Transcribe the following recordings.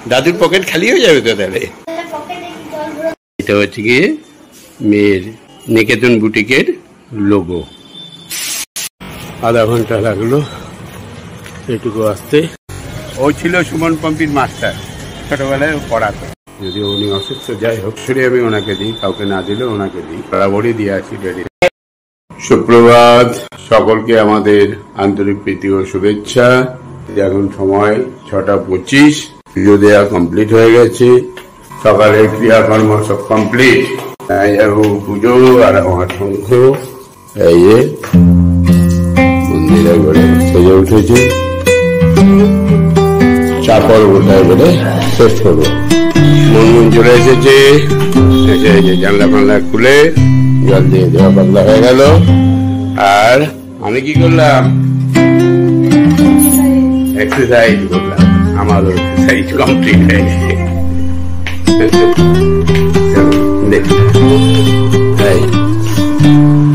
দাদুর পকেট খালি হয়ে যাবে তো তাহলে। এটা হচ্ছে গিয়ে মেয়ের নিকেতন বুটিকের লোগো। আধা ঘন্টা লাগলো এটুকু আসতে। ও ছিল সুমন পম্পির মাস্টার, ছোটবেলায় পড়াতো। যদি উনি অসুস্থ, যাই হোক, ছুড়ে আমি ওনাকে দিই, কাউকে না দিলে ওনাকে দিই। বরাবরই দিয়ে আছি রেডি। সুপ্রভাত সকলকে, আমাদের আন্তরিক প্রীতি ও শুভেচ্ছা। এখন সময় 6:25, পুজো দেওয়া কমপ্লিট হয়ে গেছে। সকালের ক্রিয়াকর্ম সব কমপ্লিট। পুজো আর আমার শঙ্খ এই যে মন্দিরে ঘরে সেজে উঠেছে। চাপড় বোটায় বলে শেষ করবো। মন চলে এসেছে, এসে এই যে জানলা ফানলা খুলে জল দিয়ে দেওয়া পাতলা হয়ে গেল। আর আমি কি করলাম? এক্সারসাইজ করলাম। আমারও এক্সারসাইজ কমপ্লিট হয়ে গেছে।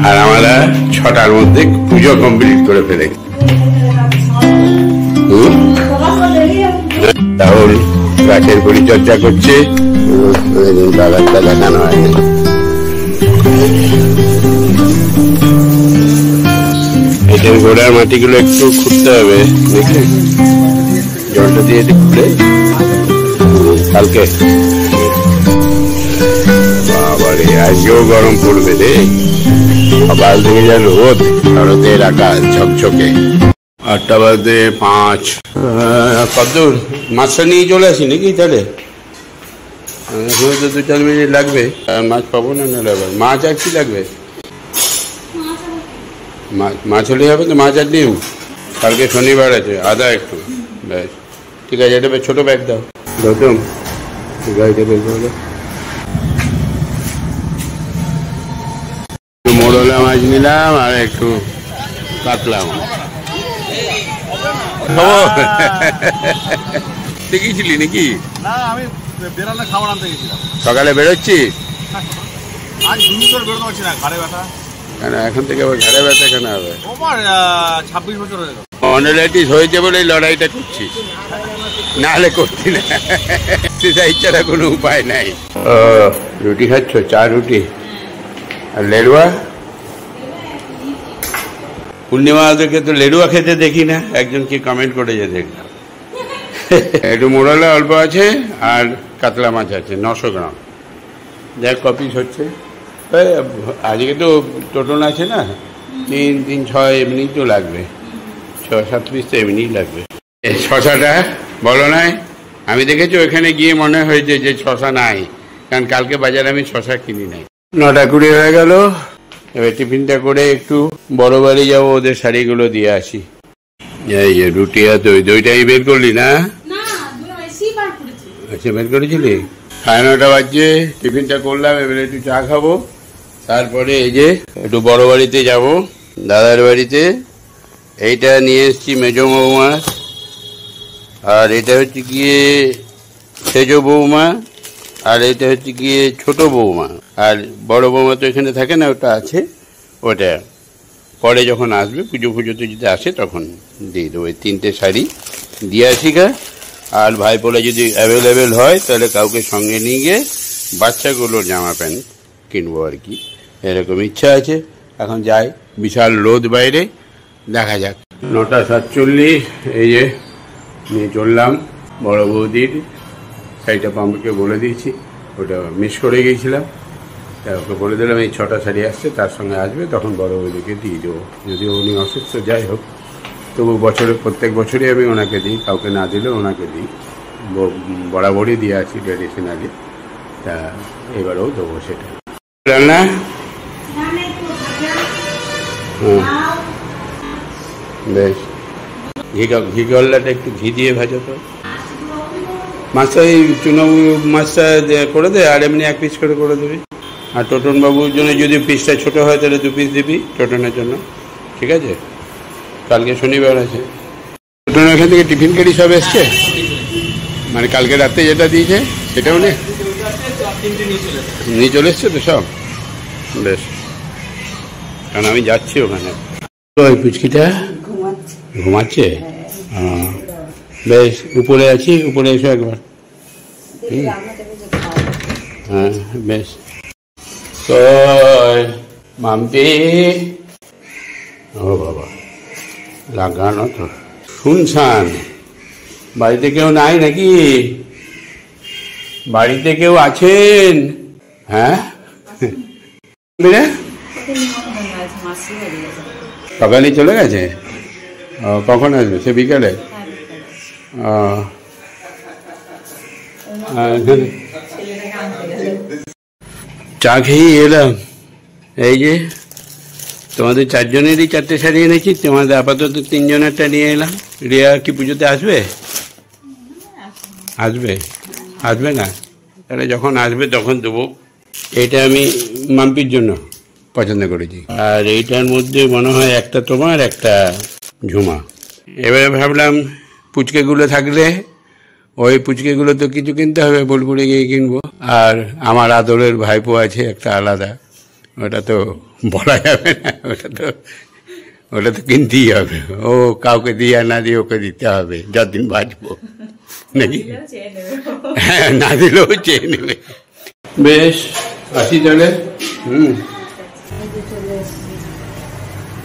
আর আমরা 6টার মধ্যে পুজো কমপ্লিট করে ফেলে। রাহুল গাছের পরিচর্যা করছে, বাগানটা দেখানো হয়নি। এটার গোড়ার মাটিগুলো একটু খুঁড়তে হবে, দেখলে জলটা দিয়ে খুঁড়ে কালকে। বাবারে, আজকেও গরম পড়বে রে। সকাল থেকে যা রোদ, রোদের আকাশ ঝকঝকে। 8:05। কতদূর? মাছটা নিয়ে চলে আসি নাকি তাহলে? তো 2-4 মিনিট লাগবে। আর মাছ পাবো না আবার। মাছ আর কি লাগবে? মাছ হলে যাবে তো। মাছ আর ডিম। কালকে শনিবার আছে, আদা একটু, ব্যাস। ঠিক আছে, এটা ছোট ব্যাগ দাও। গৌতম, গাড়িটা বের করে। মোড়লা মাছ নিলাম আর একটু কাতলা মাছ। দেখেছিলি নাকি? সকালে বেরোচ্ছিস? কেন এখন থেকে আবার ঘাড়ে ব্যথা কেন হবে? 26 বছর হয়ে গেল। অনালাইটিস হয়েছে বলে এই লড়াইটা করছিস, না হলে করছি না। এক্সারসাইজ ছাড়া কোনো উপায় নাই। রুটি খাচ্ছ? 4 রুটি আর লেড়ুয়া? পূর্ণিমাদেরকে তো লেড়ুয়া খেতে দেখি না। একজন কি কমেন্ট করেছে দেখলাম। একটু মোড়ালা অল্প আছে আর কাতলা মাছ আছে 900 গ্রাম। দেখ কপিস হচ্ছে। আজকে তো টোটন আছে না, 3-6 এমনি তো লাগবে। 6-7 পিস তো এমনিই লাগবে। শশাটা বলো নাই? আমি দেখেছি ওখানে গিয়ে মনে হয়েছে যে শশা নাই, কারণ কালকে বাজারে আমি শশা কিনি নাই। 9:20 হয়ে গেল। এবার টিফিনটা করে একটু বড় বাড়ি যাবো, ওদের শাড়িগুলো দিয়ে আসি। এই যে রুটি আর দইটাই বের করলি না? আচ্ছা, বের করেছিলি। 9:30 বাজছে। টিফিনটা করলাম, এবারে একটু চা খাবো। তারপরে এই যে একটু বড় বাড়িতে যাব, দাদার বাড়িতে। এইটা নিয়ে এসছি মেজো বৌমা, আর এটা হচ্ছে গিয়ে সেজো বৌমা, আর এটা হচ্ছে গিয়ে ছোট বৌমা। আর বড় বৌমা তো এখানে থাকে না, ওটা আছে। ওটা পরে যখন আসবে, পুজোতে যদি আসে তখন দিয়ে দেবো। এই 3টে শাড়ি দিয়ে আসি গা। আর ভাইপোলা যদি অ্যাভেলেবেল হয় তাহলে কাউকে সঙ্গে নিয়ে গিয়ে বাচ্চাগুলোর জামা প্যান্ট কিনবো আর কি, এরকম ইচ্ছা আছে। এখন যাই, বিশাল রোদ বাইরে, দেখা যাক। 9:47। এই যে নিয়ে চললাম বড় বৌদির শাড়িটা। পাম্পকে বলে দিয়েছি, ওটা মিস করে গিয়েছিলাম। ওকে বলে দিলাম এই 6টা শাড়ি আসছে, তার সঙ্গে আসবে, তখন বড় বৌদিকে দিয়ে দেবো। যদিও উনি অসুস্থ, যাই হোক, তবু প্রত্যেক বছরই আমি ওনাকে দিই, কাউকে না দিলে ওনাকে দিই। বরাবরই দিয়ে আছি ট্র্যাডিশনালি। তা এবারেও দেবো সেটা। রান্না বেশ। ঘি গল্লাটা একটু ঘি দিয়ে ভাজো তো। মাছটা এই চুনো মাছটা করে দে, আর এমনি 1 পিস করে দেবে। আর টোটন বাবুর জন্য যদি পিসটা ছোট হয় তাহলে 2 পিস দিবি টোটনের জন্য, ঠিক আছে? কালকে শনিবার আছে। টোটন এখান থেকে টিফিন কারি সব এসছে, মানে কালকে রাতে যেটা দিয়েছে সেটাও নিয়ে চলে এসছে তো সব। বেশ, কারণ আমি যাচ্ছি ওখানে। ওই পুচকিটা ঘুমাচ্ছে। বেশ, উপরে আছি, উপরে এসো একবার। হ্যাঁ বেশ। কই মাম্পি? ও বাবা, লাগানো তো শুনছান। বাড়িতে কেউ নাই নাকি? বাড়িতে কেউ আছেন? হ্যাঁ, সকালে চলে গেছে। কখন আসবে? সে বিকালে। চা খেয়েই এলাম। এই যে তোমাদের চারজনেরই চারটে শাড়ি এনেছি, তোমাদের আপাতত তিনজনেরটা নিয়ে এলাম। রিয়া কি পুজোতে আসবে? আসবে? আসবে না? তাহলে যখন আসবে তখন দেবো। এটা আমি মাম্পির জন্য পছন্দ করেছি, আর এইটার মধ্যে মনে হয় একটা তোমার, একটা ঝুমা। এবারে ভাবলাম পুচকেগুলো থাকলে, ওই পুচকেগুলো তো কিছু কিনতে হবে, বোলপুরে গিয়ে কিনবো। আর আমার আদরের ভাইপো আছে একটা আলাদা, ওটা তো বলা যাবে না, ওটা তো কিনতেই হবে। ও কাউকে দিয়ে না দিয়ে ওকে দিতে হবে যতদিন বাঁচবো, নাকি? হ্যাঁ, না দিলেও চেয়ে নেবে। বেশ, আসি তাহলে।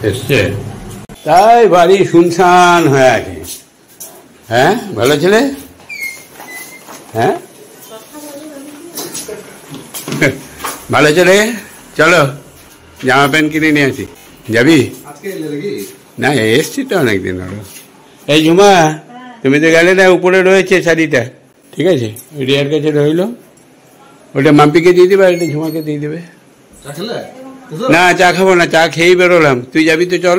এসছে তাই বাড়ি শুনশান হয়ে আছে। হ্যাঁ, ভালো ছেলে। হ্যাঁ, ভালো ছেলে। চলো জামা প্যান্ট কিনে নিয়ে আসি। যাবি? না, এসছি তো অনেকদিন হলো। এই ঝুমা, তুমি তো গেলে না, উপরে রয়েছে শাড়িটা, ঠিক আছে? রিয়ার কাছে রইল, ওটা মাম্পিকে দিয়ে দেবে, আর এটা ঝুমাকে দিয়ে দেবে। না, চা খাবো না, চা খেয়েই বেরোলাম। তুই যাবি তো চল,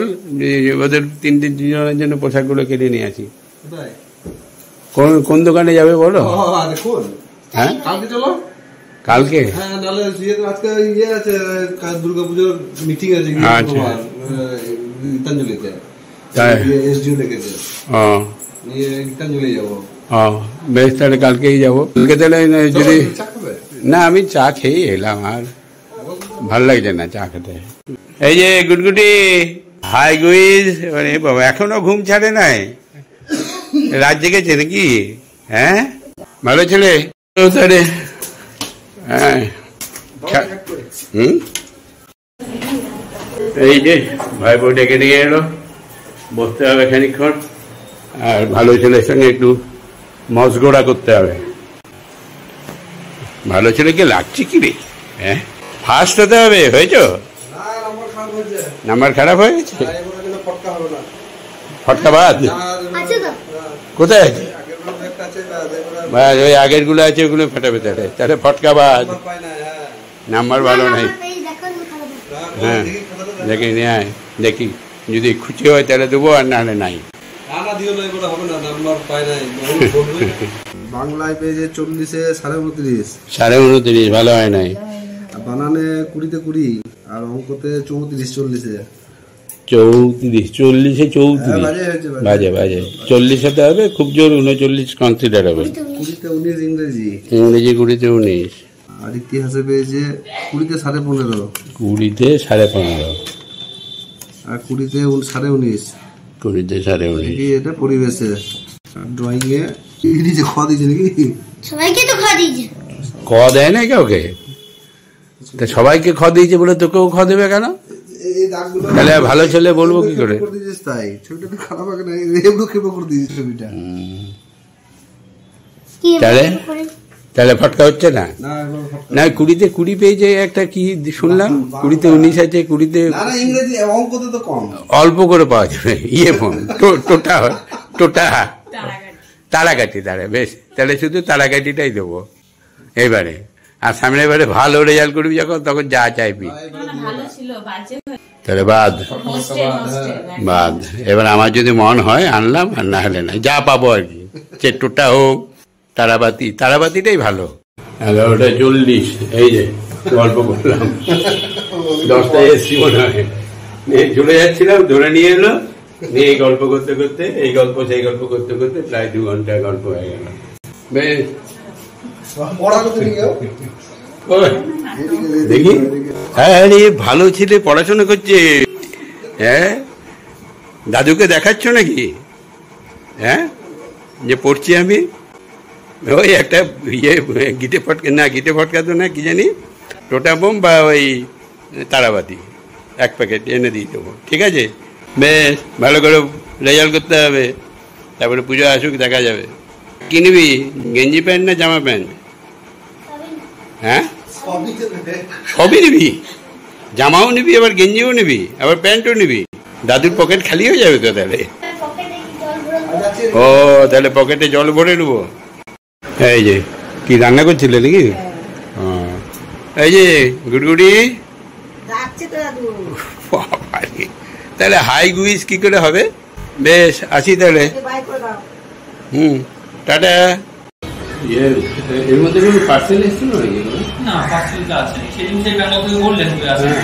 ওদের তিনজনের জন্য পোশাকগুলো কিনে নিয়ে আসি। কোন দোকানে যাবে বলো? হ্যাঁ, কালকে দুর্গাপুজোর মিটিং আছে। গীতাঞ্জলিতে গীতাঞ্জলি যাবো। বেশ, তাহলে কালকেই যাবো। কালকে তাহলে যদি না, আমি চা খেয়েই এলাম, আর ভাল লাগছে না চা খেতে। এই যে গুটগুটি, হাই গুইজ। মানে বাবা, এখনো ঘুম ছাড়ে নাই, রাত জেগেছে নাকি? হ্যাঁ, ভালো ছেলে। হ্যাঁ, এই যে ভাইপো ডেকে নিয়ে এলো, বসতে হবে খানিকক্ষণ, আর ভালো ছেলের সঙ্গে একটু মশগোড়া করতে হবে। ভালো ছেলেকে লাগছে কি রে? হ্যাঁ, ফার্স্ট হতে হবে। হয়েছ? নাম্বার খারাপ হয়ে গেছে? ফটকা বাদ কোথায় আছে? ওই আগের গুলো আছে, ওগুলো ফাটাবে। তাহলে ফটকা বাদ, নাম্বার ভালো নাই। হ্যাঁ, দেখি নিয়ে আয়, দেখি যদি খুশি হয় তাহলে দেবো, আর নাহলে নাই। বাংলায় পেয়েছে 40-এ 29.5। 29.5 ভালো হয় নাই। বানানে 20-তে 20, আর অঙ্কতে 34-40-এ 34 বাজে 40 হতে হবে, খুব জোর 39 কনসিডার হবে। 20-তে 19 ইংরেজি, 20-তে 19। আর ইতিহাসে পেয়েছে 20-তে 15.5, 20-তে 15.5, আর 20-তে 19.5, 20-তে 19.5। এটা পরিবেশে। ড্রয়িং এ নিজে খাওয়া দিয়েছে নাকি? সবাইকে তো খাওয়া দিয়েছে। খাওয়া দেয় না কাউকে? তা সবাইকে খাওয়া দিয়েছে বলে তোকেও খাওয়া দেবে কেন? তাহলে ভালো ছেলে বলবো কি করে? তাই ছবিটা তো খারাপ আগে না, এগুলো কেবো করে দিয়েছে ছবিটা। তাহলে ফটকা হচ্ছে না? না, 20-তে 20 পেয়েছে একটা, কি শুনলাম 20-তে 19 আছে, 20-তে ইংরেজি অঙ্কতে তো কম, অল্প করে পাওয়া যাবে। ফোন টোটা তারাকাঠি। বেশ, তাহলে শুধু তারাকাঠিটাই দেবো এবারে। আর সামনে এবারে ভালো রেজাল্ট করবি যখন, তখন যা চাইবি। তাহলে বাদ। এবার আমার যদি মন হয় আনলাম, আর না হলে না, যা পাবো আর কি। টোটা হোক, তারাবাতিটাই ভালো। 11:40। এই যে গল্প করলাম, 10টায় এসছি মনে হয়, চলে যাচ্ছিলাম, ধরে নিয়ে এলো, নিয়ে এই গল্প করতে করতে, এই গল্প সেই গল্প করতে করতে প্রায় 2 ঘন্টা গল্প হয়ে গেল। বেশ, দেখি। হ্যাঁ, ভালো ছেলে, পড়াশোনা করছে। হ্যাঁ, দাদুকে দেখাচ্ছ নাকি? হ্যাঁ, যে পড়ছি আমি। ওই একটা ইয়ে গিটে ফটকা তো না কি জানি টোটা বোম বা ওই তারাবাতি 1 প্যাকেট এনে দিয়ে দেবো, ঠিক আছে? বেশ ভালো করে রেজাল্ট করতে হবে, তারপরে পুজো আসুক, দেখা যাবে। কি নিবি, গেঞ্জি প্যান্ট না জামা প্যান্ট? হ্যাঁ, সবই নিবি, জামাও নিবি, আবার গেঞ্জিও নিবি, আবার প্যান্টও নিবি। দাদুর পকেট খালি হয়ে যাবে তো তাহলে। ও, তাহলে পকেটে জল ভরে নেবো। এই যে কি রান্না করছিলে নাকি? এই যে গুড়গুড়ি, তাহলে হাই গুইস কি করে হবে? বেশ আসি তাহলে। টাটা। এর মধ্যে কোনো পার্সেল এসেছিল নাকি? না, পার্সেল তো আসেনি। সেদিন সেই ব্যাংক থেকে বললেন আসেনি,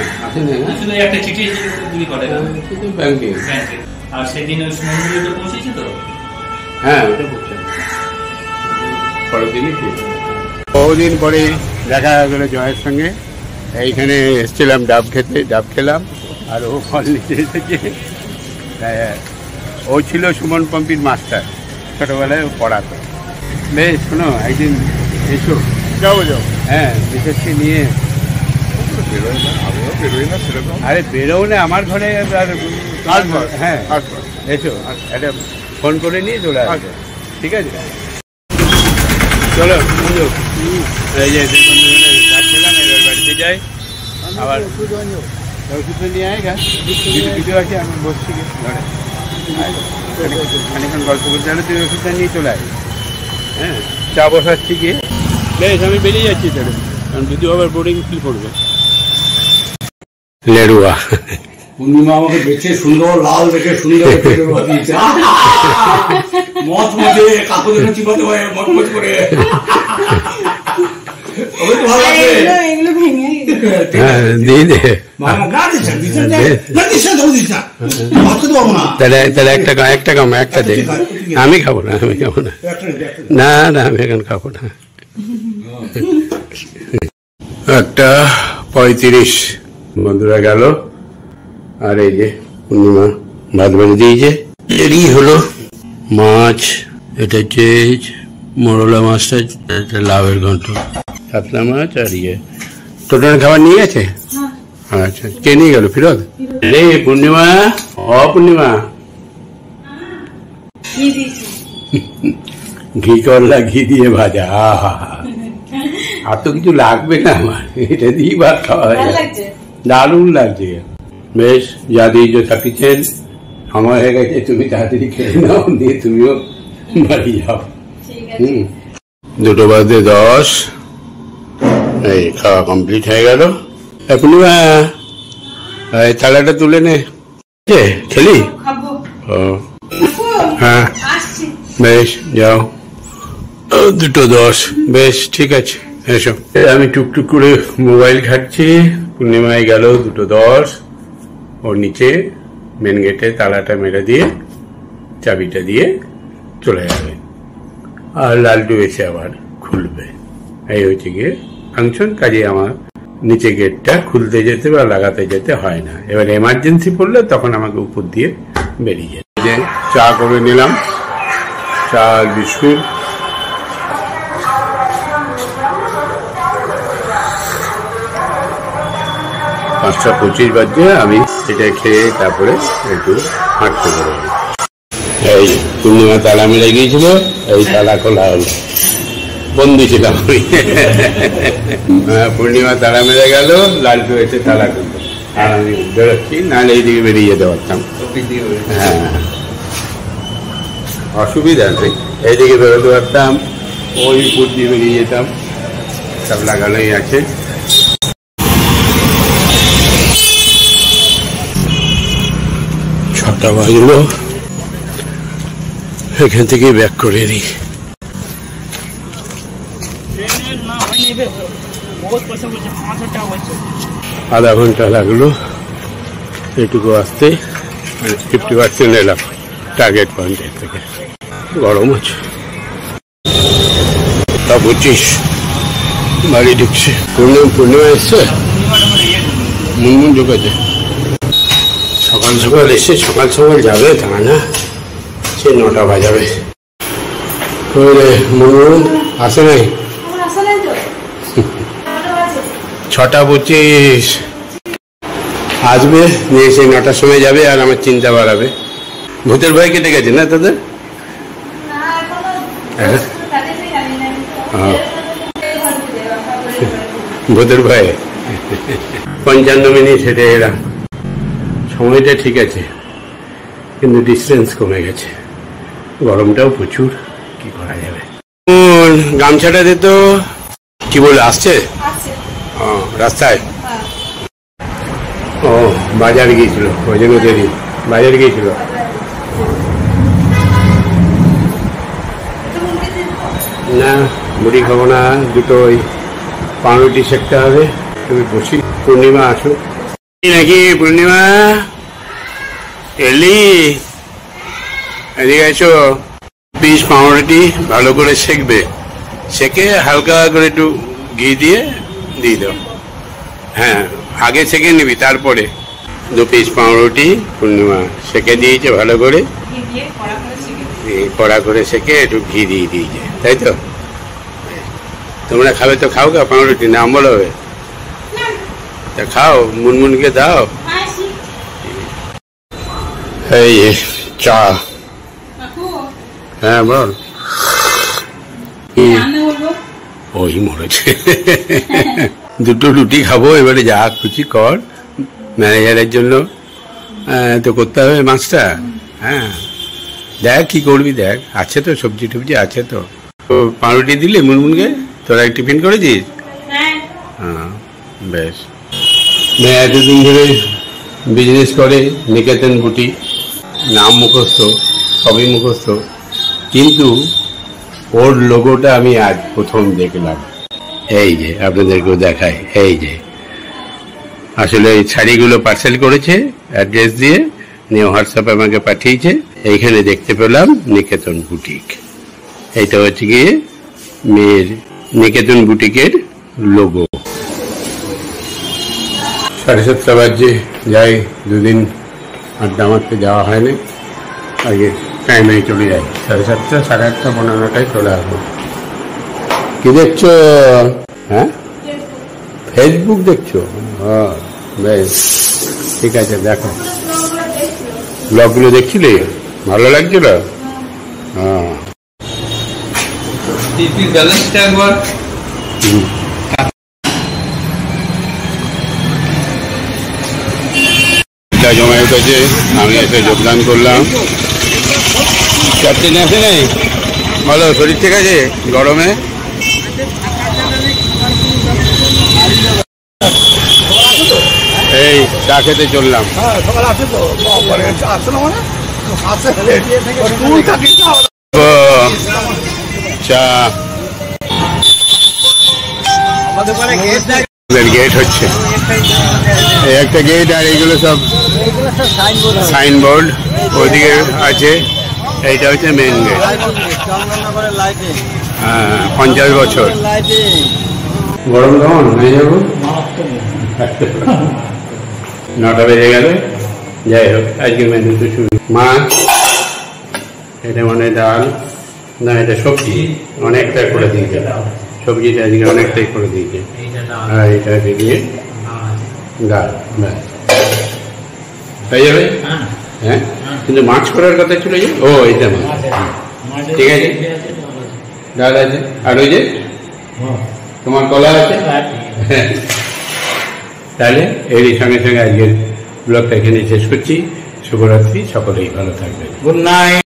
আসলে একটা চিঠি এসেছিল দিদি পাঠাবে ব্যাংকে। আর সেদিন ওই সুমনগুলো পৌঁছেছে তো? হ্যাঁ, ওটা পৌঁছে পরের দিনই। বহুদিন পরে দেখা গেল জয়ের সঙ্গে। এইখানে এসেছিলাম ডাব খেতে, ডাব খেলাম, আর ও ফল নিতে এসেছে। ও ছিল সুমন পম্পির মাস্টার, ছোটবেলায় ও পড়াতো। বেশ, শোনো, একদিন এসো। যাও। হ্যাঁ, বিশেষকে নিয়ে। আরে বেরোও না, আমার ঘরে। হ্যাঁ, এসো, একটা ফোন করে নিয়ে চলে আসবে, ঠিক আছে? চলো বন্ধু, এই যে খেলাম, এবার বাড়িতে যাই। আবার ওষুধ নিয়ে আয়, ভিডিও আছে, আমি বসছি ঘরে, খানিক্ষণ গল্প করতে হলে তুই ওষুধটা নিয়ে চলে আয়। হ্যাঁ, চা বসাচ্ছি গিয়ে। বেশ, আমি বেরিয়ে যাচ্ছি তাহলে, কারণ যদি আবার বোরিং ফিল করবে। লেরুয়া পূর্ণিমা আমাকে দেখে সুন্দর, লাল দেখে সুন্দর মত মজে কাকু দেখে চিপাতে হয় মত মজ করে। তাহলে একটা কাম, একটা দে। আমি খাবো না, না না, আমি এখন খাবো না। 1:35 বন্ধুরা গেল। আর এই যে পূর্ণিমা ভাত বেড়ে দিয়েছে, এরই হলো মাছ। এটা হচ্ছে মোরলা মাছটা, এটা লাভের ঘন্ট, কাতলা মাছ। আর ইয়ে টোটাল খাবার নিয়ে গেছে? আচ্ছা, কে নিয়ে গেল? ফিরোজ। রে পূর্ণিমা, পূর্ণিমা, ঘি করলা, ঘি দিয়ে ভাজা। আর তো কিছু লাগবে না আমার, এটা দিয়ে ভাত খাওয়া হয়। দারুণ লাগছে। বেশ, যা দিয়েছো সাফিসিয়েন্ট। সময় হয়ে গেছে, তুমি তাড়াতাড়ি খেয়ে নাও, দিয়ে তুমিও বাড়ি যাও। 2:10। এই খাওয়া কমপ্লিট হয়ে গেল। পূর্ণিমা, থালাটা তুলে নে। খেলি? হ্যাঁ, বেশ, যাও। 2:10। বেশ, ঠিক আছে, এসো। আমি টুকটুক করে মোবাইল ঘাটছি। পূর্ণিমায় গেল 2:10। ওর নিচে মেন গেটে তালাটা মেরে দিয়ে চাবিটা দিয়ে চলে যাবে, আর লালটু এসে আবার খুলবে। এই হচ্ছে গিয়ে ফাংশন। কাজে আমার নিচে গেটটা খুলতে যেতে বা লাগাতে যেতে হয় না। এবার এমার্জেন্সি পড়লে তখন আমাকে উপর দিয়ে বেরিয়ে যেতে। চা করে নিলাম, চা বিস্কুট। পাঁচটা 25 বাজছে। আমি এটা খেয়ে তারপরে একটু হাঁটতে বেরোবো। এই পূর্ণিমা তালা মেরে গিয়েছিল, এই তালা খোলা হলো, বন্দি ছিলাম আমি। পূর্ণিমা তালা মেরে গেল, লালটু এসে তালা খুললো, আর আমি বেরোচ্ছি, নাহলে এইদিকে বেরিয়ে যেতে পারতাম। হ্যাঁ, অসুবিধা নেই, এইদিকে বেরোতে পারতাম, ওই উপর দিয়ে বেরিয়ে যেতাম, সব লাগানোই আছে। ছটা বাজলো, এখান থেকে ব্যাক করে নিই। আধা ঘন্টা লাগলো এটুকু আসতে, 50% এলাম টার্গেট পয়েন্টের থেকে। গরম আছে। 25 বাড়ি ঢুকছে। পূর্ণিমা এসছে, মুনমুন ঢুকেছে। সকাল সকাল এসে সকাল সকাল যাবে তা না, সে 9টা বাজাবে। আসে নাই 6:25 আসবে, নিয়ে সেই 9টার সময় যাবে আর আমার চিন্তা বাড়াবে। ভূতের ভয় কেটে গেছে না তোদের? ভূতের ভয়ে 55 মিনিট হেঁটে এলাম। সময়টা ঠিক আছে, কিন্তু ডিস্টেন্স কমে গেছে, গরমটাও প্রচুর। কি করা যাবে? গামছাটা দে তো। কি বলে আসছে? রাস্তায়? ও বাজার গিয়েছিল, ওই জন্য দেরি। বাজার গিয়েছিল। না মুড়ি খাবো না, দুটো ওই পাউরুটি সেকতে হবে। তুমি বসি, পূর্ণিমা আসুক নাকি? পূর্ণিমা এলি? এদিকে এসো। পিস পাউরুটি ভালো করে সেকবে, সেকে হালকা করে একটু ঘি দিয়ে দাও। হ্যাঁ আগে সেকে নিবি, তারপরে 2 পিস পাউরুটি পূর্ণিমা সেকে দিয়েছে ভালো করে, কড়া করে সেকে একটু ঘি দিয়ে দিয়েছে, তাই তো? তোমরা খাবে তো খাও গা পাউরুটি, না অম্বল হবে? তা খাও, মুনমুনকে দাও। এই চা। হ্যাঁ বল। ওই মরেছে। দুটো রুটি খাবো, এবারে যা খুশি কর। ম্যানেজারের জন্য তো করতে হবে মাছটা। হ্যাঁ দেখ কি করবি, দেখ আছে তো সবজি টবজি আছে তো। পাউরুটি দিলে মুনমুনকে? তোরা টিফিন করেছিস? হ্যাঁ বেশ। মেয়ে এতদিন ধরে বিজনেস করে, নিকেতন বুটি, নাম মুখস্থ, সবই মুখস্থ, কিন্তু ওর লোগোটা আমি আজ প্রথম দেখলাম। এই যে আপনাদেরকেও দেখায়, এই যে আসলে এই শাড়িগুলো পার্সেল করেছে অ্যাড্রেস দিয়ে, নিয়ে হোয়াটসঅ্যাপে আমাকে পাঠিয়েছে। এইখানে দেখতে পেলাম নিকেতন বুটিক। এইটা হচ্ছে গিয়ে মেয়ের নিকেতন বুটিকের লোগো। 7:30 বাজে, যাই, দুদিন আড্ডা মারতে যাওয়া হয়নি। আগে টাইমে চলে যাই, 7:30, 8:30, 15টায় চলে আসবো। কি দেখছো? হ্যাঁ ফেসবুক দেখছো? বেশ ঠিক আছে, দেখো। ব্লগগুলো দেখছিলে? ভালো লাগছিল? হ্যাঁ একবার জমা উঠেছে, আমি এসে যোগদান করলাম। ক্যাপ্টেন আসে নাই? ভালো শরীর ঠিক আছে? গরমে এই চা খেতে চললাম। চা গেট হচ্ছে, একটা গেট, আর এইগুলো সব সাইনবোর্ড ওইদিকে আছে। এইটা হচ্ছে মেন গেট। 50 বছর। গরম কেমন হয়ে যাবো? 9টা বেজে গেল। যাই হোক, আজকে মেনু তো শুরু। মাছ, এটা মানে ডাল, না এটা সবজি অনেকটা করে দিয়েছে, সবজিটা আজকে অনেকটাই করে দিয়েছে। আর এটা দিয়ে ডাল, হয়ে যাবে। হ্যাঁ কিন্তু মাছ করার কথা ছিল যে, ও এটা মাছ, ঠিক আছে। ডাল আছে, আর ওই যে তোমার কলা আছে। তাহলে এরই সঙ্গে সঙ্গে আজকের ব্লগটা এখানে শেষ করছি। শুভরাত্রি, সকলেই ভালো থাকবেন। Good night.